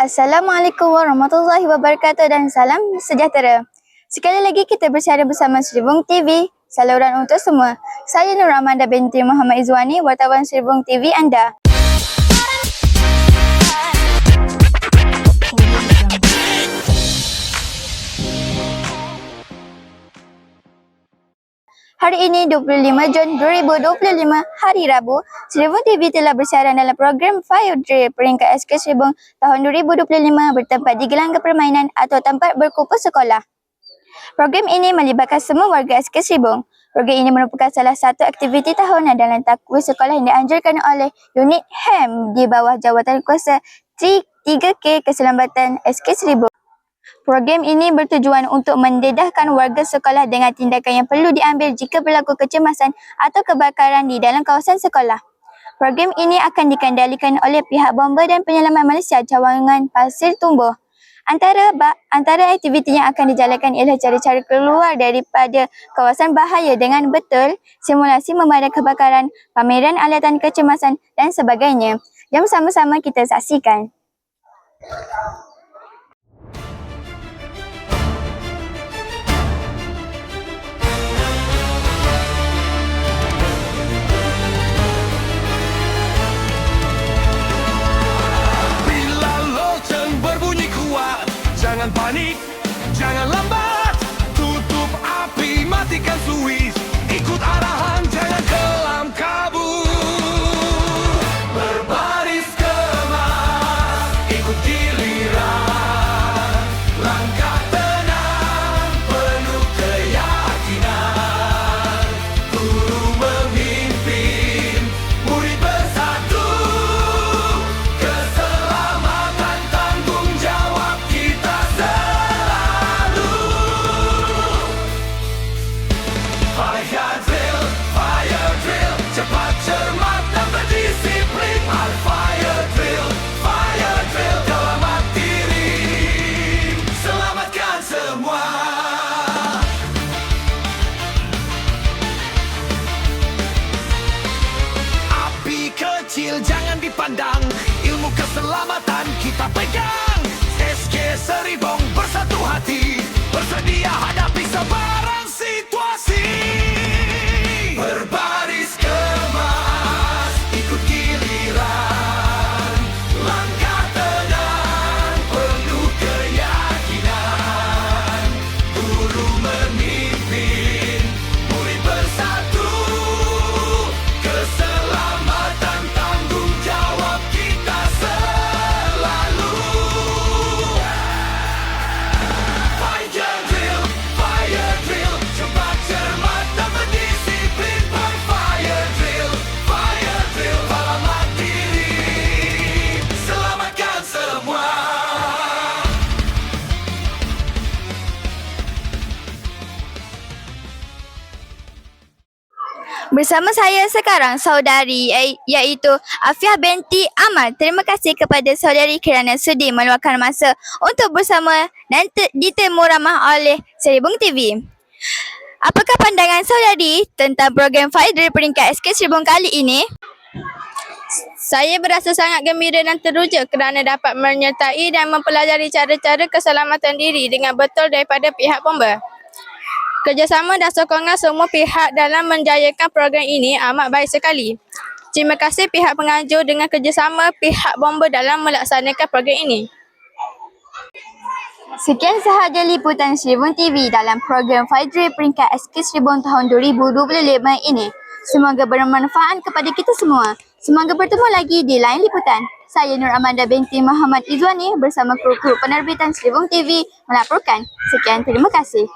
Assalamualaikum warahmatullahi wabarakatuh dan salam sejahtera. Sekali lagi kita bersiaran bersama Seribung TV, saluran untuk semua. Saya Nur Amanda binti Muhammad Izwani, wartawan Seribung TV anda. Hari ini 25 Jun 2025, hari Rabu, Seribung TV telah bersiaran dalam program Fire Drill peringkat SK Seribung tahun 2025 bertempat di gelanggang permainan atau tempat berkumpul sekolah. Program ini melibatkan semua warga SK Seribung. Program ini merupakan salah satu aktiviti tahunan dalam takwil sekolah yang dianjurkan oleh unit HAM di bawah jawatan kuasa 3K Keselamatan SK Seribung. Program ini bertujuan untuk mendedahkan warga sekolah dengan tindakan yang perlu diambil jika berlaku kecemasan atau kebakaran di dalam kawasan sekolah. Program ini akan dikendalikan oleh pihak Bomba dan Penyelamat Malaysia cawangan Pasir Tumbuh. Antara aktiviti yang akan dijalankan ialah cara-cara keluar daripada kawasan bahaya dengan betul, simulasi memadam kebakaran, pameran alatan kecemasan dan sebagainya. Jom sama-sama kita saksikan. Jangan panik, jangan lambat. Tutup api, matikan suis. Ikut arahan, jangan kelam kabut. Berbaris kemas, ikut giliran. Langkah tenang, penuh keyakinan. Guru memimpin, murid bersatu. Keselamatan tanggung jawab kita. Fire drill, cepat, cermat dan berdisiplin. Fire drill, selamat diri, selamatkan semua. Api kecil jangan dipandang, ilmu keselamatan kita pegang. SK Seribung bersatu hati, bersedia hadapi sebarang situasi. Berbaris kemas, ikut giliran. Langkah tenang, penuh keyakinan. Guru memimpin, murid bersatu. Keselamatan tanggung jawab kita selalu. Fire drill, cepat, cermat dan berdisiplin. Fire drill, selamat diri, selamatkan semua. Bersama saya sekarang saudari iaitu Afiah binti Ahmad. Terima kasih kepada saudari kerana sudi meluangkan masa untuk bersama dan ditemu ramah oleh Seribung TV. Apakah pandangan saudari tentang program Fire Drill peringkat SK Seribung kali ini? Saya berasa sangat gembira dan teruja kerana dapat menyertai dan mempelajari cara-cara keselamatan diri dengan betul daripada pihak Bomba. Kerjasama dan sokongan semua pihak dalam menjayakan program ini amat baik sekali. Terima kasih pihak penganjur dengan kerjasama pihak Bomba dalam melaksanakan program ini. Sekian sahaja liputan Seribung TV dalam program Fire Drill peringkat SK Seribung tahun 2025 ini. Semoga bermanfaat kepada kita semua. Semoga bertemu lagi di lain liputan. Saya Nur Amanda binti Muhammad Izwani bersama kru-kru penerbitan Seribung TV melaporkan. Sekian, terima kasih.